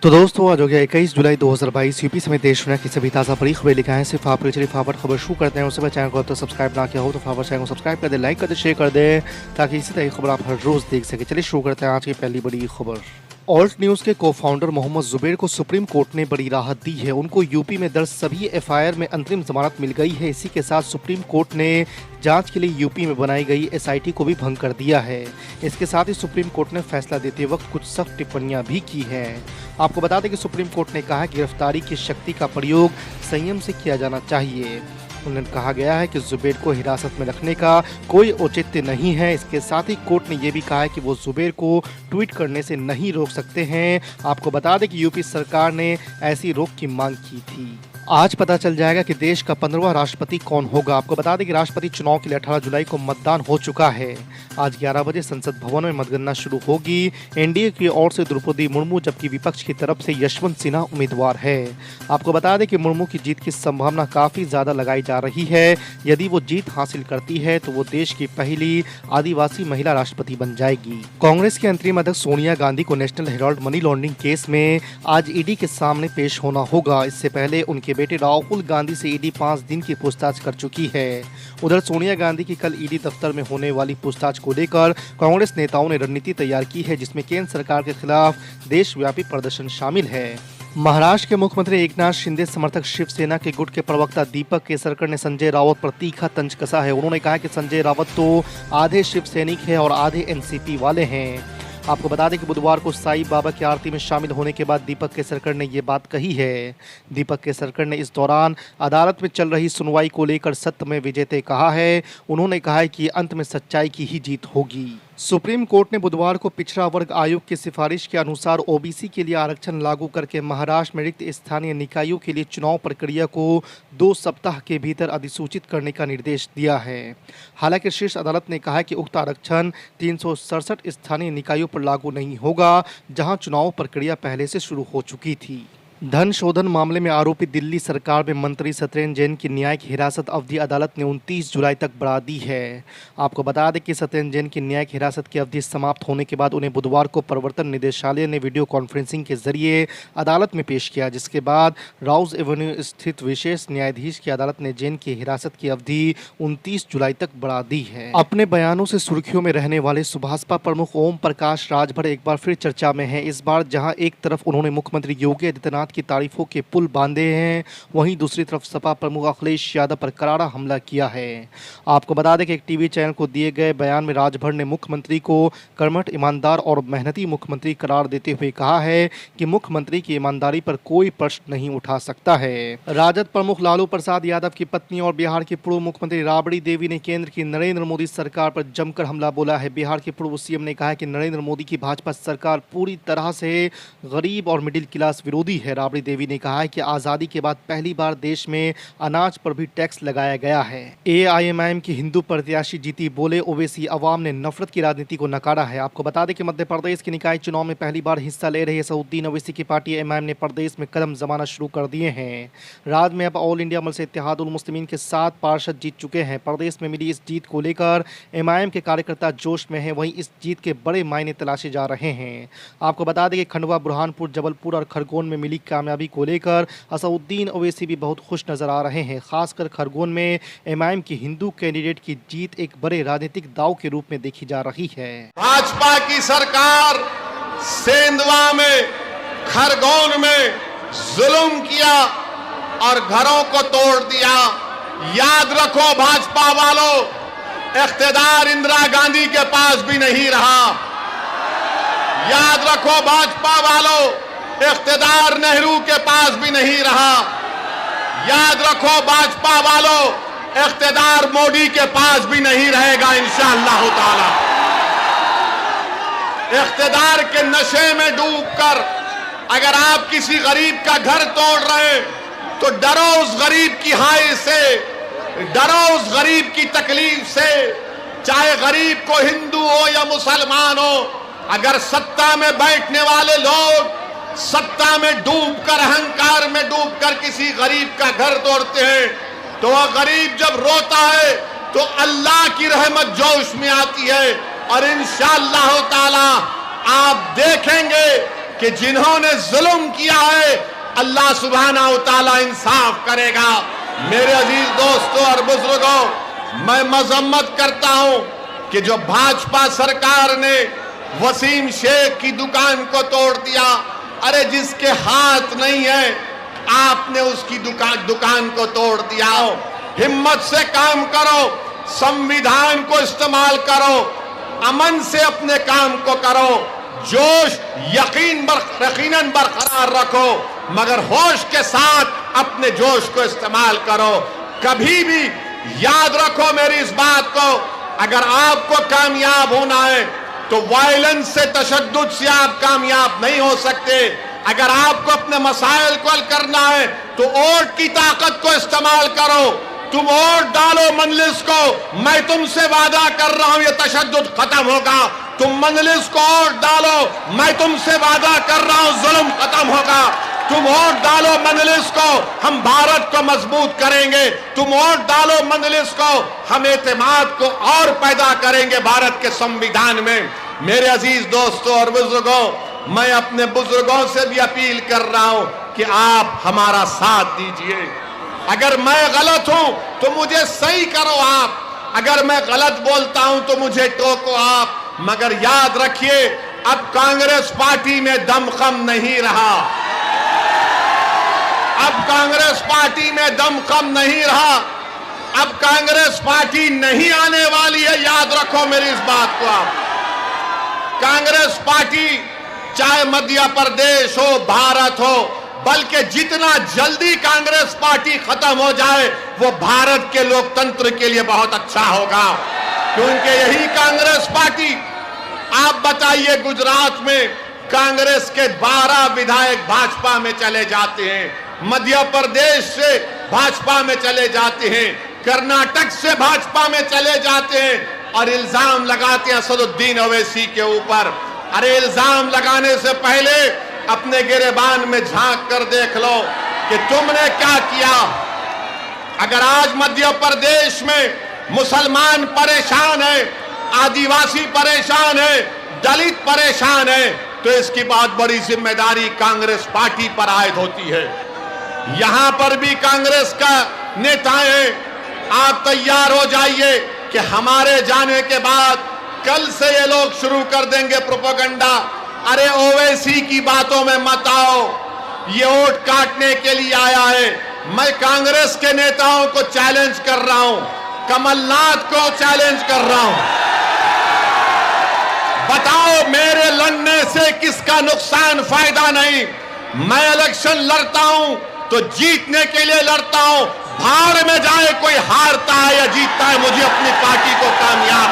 तो दोस्तों आज हो गया 21 जुलाई 2022। यूपी समेत देश दुनिया की सभी ताज़ा बड़ी खबरें लिखा है सिर्फ आप चलिए फटाफट खबर शुरू करते हैं। उससे पहले चैनल को अब तक सब्सक्राइब ना किया हो तो फटाफट चैनल को सब्सक्राइब कर दे, लाइक कर दे, शेयर कर दे ताकि इसी तरह की खबर आप हर रोज़ देख सके। चलिए शुरू करते हैं आज की पहली बड़ी खबर। ऑल्ट न्यूज़ के को फाउंडर मोहम्मद जुबैर को सुप्रीम कोर्ट ने बड़ी राहत दी है। उनको यूपी में दर्ज सभी एफआईआर में अंतरिम जमानत मिल गई है। इसी के साथ सुप्रीम कोर्ट ने जांच के लिए यूपी में बनाई गई एसआईटी को भी भंग कर दिया है। इसके साथ ही सुप्रीम कोर्ट ने फैसला देते वक्त कुछ सख्त टिप्पणियां भी की हैं। आपको बता दें कि सुप्रीम कोर्ट ने कहा कि गिरफ्तारी की शक्ति का प्रयोग संयम से किया जाना चाहिए। उन्हें कहा गया है कि जुबैर को हिरासत में रखने का कोई औचित्य नहीं है। इसके साथ ही कोर्ट ने यह भी कहा है कि वो जुबैर को ट्वीट करने से नहीं रोक सकते हैं। आपको बता दें कि यूपी सरकार ने ऐसी रोक की मांग की थी। आज पता चल जाएगा कि देश का 15वां राष्ट्रपति कौन होगा। आपको बता दें कि राष्ट्रपति चुनाव के लिए 18 जुलाई को मतदान हो चुका है। आज 11 बजे संसद भवन में मतगणना शुरू होगी। एनडीए की ओर से द्रौपदी मुर्मू जबकि विपक्ष की तरफ से यशवंत सिन्हा उम्मीदवार है। आपको बता दें कि मुर्मू की जीत की संभावना काफी ज्यादा लगाई जा रही है। यदि वो जीत हासिल करती है तो वो देश की पहली आदिवासी महिला राष्ट्रपति बन जाएगी। कांग्रेस के अंतरिम अध्यक्ष सोनिया गांधी को national Herald money laundering case में आज ईडी के सामने पेश होना होगा। इससे पहले उनके बेटे राहुल गांधी से ईडी 5 दिन की पूछताछ कर चुकी है। उधर सोनिया गांधी की कल ईडी दफ्तर में होने वाली पूछताछ को लेकर कांग्रेस नेताओं ने रणनीति तैयार की है, जिसमें केंद्र सरकार के खिलाफ देशव्यापी प्रदर्शन शामिल है। महाराष्ट्र के मुख्यमंत्री एकनाथ शिंदे समर्थक शिवसेना के गुट के प्रवक्ता दीपक केसरकर ने संजय रावत पर तीखा तंज कसा है। उन्होंने कहा कि संजय रावत तो आधे शिवसैनिक है और आधे एनसीपी वाले हैं। आपको बता दें कि बुधवार को साईं बाबा की आरती में शामिल होने के बाद दीपक केसरकर ने ये बात कही है। दीपक केसरकर ने इस दौरान अदालत में चल रही सुनवाई को लेकर सत्य में विजेते कहा है। उन्होंने कहा है कि अंत में सच्चाई की ही जीत होगी। सुप्रीम कोर्ट ने बुधवार को पिछड़ा वर्ग आयोग की सिफारिश के अनुसार ओबीसी के लिए आरक्षण लागू करके महाराष्ट्र में रिक्त स्थानीय निकायों के लिए चुनाव प्रक्रिया को 2 सप्ताह के भीतर अधिसूचित करने का निर्देश दिया है। हालांकि शीर्ष अदालत ने कहा है कि उक्त आरक्षण 367 स्थानीय निकायों पर लागू नहीं होगा, जहां चुनाव प्रक्रिया पहले से शुरू हो चुकी थी। धन शोधन मामले में आरोपी दिल्ली सरकार में मंत्री सत्येंद्र जैन की न्यायिक हिरासत अवधि अदालत ने 29 जुलाई तक बढ़ा दी है। आपको बता दें कि सत्येंद्र जैन की न्यायिक हिरासत की अवधि समाप्त होने के बाद उन्हें बुधवार को प्रवर्तन निदेशालय ने वीडियो कॉन्फ्रेंसिंग के जरिए अदालत में पेश किया, जिसके बाद राउज एवेन्यू स्थित विशेष न्यायाधीश की अदालत ने जैन की हिरासत की अवधि 29 जुलाई तक बढ़ा दी है। अपने बयानों से सुर्खियों में रहने वाले सुभाषपा प्रमुख ओम प्रकाश राजभर एक बार फिर चर्चा में है। इस बार जहाँ एक तरफ उन्होंने मुख्यमंत्री योगी आदित्यनाथ की तारीफों के पुल बांधे हैं, वहीं दूसरी तरफ सपा प्रमुख अखिलेश यादव पर करारा हमला किया है। आपको बता दें कि एक टीवी चैनल को दिए गए बयान में राजभर ने मुख्यमंत्री को कर्मठ, ईमानदार और मेहनती मुख्यमंत्री करार देते हुए कहा है कि मुख्यमंत्री की ईमानदारी पर कोई प्रश्न नहीं उठा सकता है। राजद प्रमुख लालू प्रसाद यादव की पत्नी और बिहार की पूर्व मुख्यमंत्री राबड़ी देवी ने केंद्र की नरेंद्र मोदी सरकार पर जमकर हमला बोला है। बिहार के पूर्व सीएम ने कहा है कि नरेंद्र मोदी की भाजपा सरकार पूरी तरह से गरीब और मिडिल क्लास विरोधी है। राबड़ी देवी ने कहा है कि आज़ादी के बाद पहली बार देश में अनाज पर भी टैक्स लगाया गया है। एआईएमआईएम की हिंदू प्रत्याशी जीती, बोले ओवैसी अवाम ने नफरत की राजनीति को नकारा है। आपको बता दें कि मध्य प्रदेश के निकाय चुनाव में पहली बार हिस्सा ले रहे असदुद्दीन ओवैसी की पार्टी एमआईएम ने प्रदेश में कदम जमाना शुरू कर दिए हैं। राज्य में अब ऑल इंडिया मजलिस इत्तेहादुल मुस्लिमीन के 7 पार्षद जीत चुके हैं। प्रदेश में मिली इस जीत को लेकर एमआईएम के कार्यकर्ता जोश में हैं। वहीं इस जीत के बड़े मायने तलाशे जा रहे हैं। आपको बता दें कि खंडवा, बुरहानपुर, जबलपुर और खरगोन में मिली कामयाबी को लेकर असदुद्दीन ओवैसी भी बहुत खुश नजर आ रहे हैं। खासकर खरगोन में एमआईएम की हिंदू कैंडिडेट की जीत एक बड़े राजनीतिक दांव के रूप में देखी जा रही है। भाजपा की सरकार सेंधवा में, खरगोन में जुल्म किया और घरों को तोड़ दिया। याद रखो भाजपा वालों, इख्तिदार इंदिरा गांधी के पास भी नहीं रहा। याद रखो भाजपा वालों, इख्तिदार नेहरू के पास भी नहीं रहा। याद रखो भाजपा वालों, इख्तिदार मोदी के पास भी नहीं रहेगा इंशाअल्लाह ताला। इख्तिदार के नशे में डूबकर अगर आप किसी गरीब का घर तोड़ रहे तो डरो उस गरीब की हाय से, डरो उस गरीब की तकलीफ से, चाहे गरीब को हिंदू हो या मुसलमान हो। अगर सत्ता में बैठने वाले लोग सत्ता में डूबकर, अहंकार में डूबकर किसी गरीब का घर तोड़ते हैं तो वह गरीब जब रोता है तो अल्लाह की रहमत जोश में आती है और इंशाअल्लाह ताला आप देखेंगे कि जिन्होंने जुल्म किया है अल्लाह सुब्हाना व तआला इंसाफ करेगा। मेरे अजीज दोस्तों और बुजुर्गों, मैं मजम्मत करता हूं कि जो भाजपा सरकार ने वसीम शेख की दुकान को तोड़ दिया, अरे जिसके हाथ नहीं है आपने उसकी दुकान को तोड़ दिया। हिम्मत से काम करो, संविधान को इस्तेमाल करो, अमन से अपने काम को करो, जोश यकीनन बरकरार रखो, मगर होश के साथ अपने जोश को इस्तेमाल करो। कभी भी याद रखो मेरी इस बात को, अगर आपको कामयाब होना है तो वायलेंस से, तशद्दुद से आप कामयाब नहीं हो सकते। अगर आपको अपने मसाइल को हल करना है तो वोट की ताकत को इस्तेमाल करो। तुम वोट डालो मजलिस को, मैं तुमसे वादा कर रहा हूं ये तशद्दुद खत्म होगा। तुम मजलिस को वोट डालो, मैं तुमसे वादा कर रहा हूं जुल्म खत्म होगा। तुम वोट डालो मजलिस को, हम भारत को मजबूत करेंगे। तुम वोट डालो मजलिस को, हम एतमाद को और पैदा करेंगे भारत के संविधान में। मेरे अजीज दोस्तों और बुजुर्गों, मैं अपने बुजुर्गों से भी अपील कर रहा हूं कि आप हमारा साथ दीजिए। अगर मैं गलत हूं तो मुझे सही करो आप, अगर मैं गलत बोलता हूं तो मुझे टोको आप, मगर याद रखिए अब कांग्रेस पार्टी में दमखम नहीं रहा। अब कांग्रेस पार्टी में दमखम नहीं रहा। अब कांग्रेस पार्टी नहीं आने वाली है, याद रखो मेरी इस बात को आप। कांग्रेस पार्टी चाहे मध्य प्रदेश हो, भारत हो, बल्कि जितना जल्दी कांग्रेस पार्टी खत्म हो जाए वो भारत के लोकतंत्र के लिए बहुत अच्छा होगा, क्योंकि यही कांग्रेस पार्टी, आप बताइए गुजरात में कांग्रेस के 12 विधायक भाजपा में चले जाते हैं, मध्य प्रदेश से भाजपा में चले जाते हैं, कर्नाटक से भाजपा में चले जाते हैं और इल्जाम लगाते हैं असदुद्दीन ओवैसी के ऊपर। अरे इल्जाम लगाने से पहले अपने गिरेबान में झांक कर देख लो कि तुमने क्या किया। अगर आज मध्य प्रदेश में मुसलमान परेशान है, आदिवासी परेशान है, दलित परेशान है, तो इसकी बहुत बड़ी जिम्मेदारी कांग्रेस पार्टी पर आयद होती है। यहां पर भी कांग्रेस का नेताएं हैं, आप तैयार हो जाइए कि हमारे जाने के बाद कल से ये लोग शुरू कर देंगे प्रोपेगेंडा। अरे ओवैसी की बातों में मत आओ, ये वोट काटने के लिए आया है। मैं कांग्रेस के नेताओं को चैलेंज कर रहा हूं, कमलनाथ को चैलेंज कर रहा हूं, बताओ मेरे लड़ने से किसका नुकसान, फायदा नहीं। मैं इलेक्शन लड़ता हूं तो जीतने के लिए लड़ता हूं, भाड़ में जाए कोई हारता है या जीतता है, मुझे अपनी पार्टी को कामयाब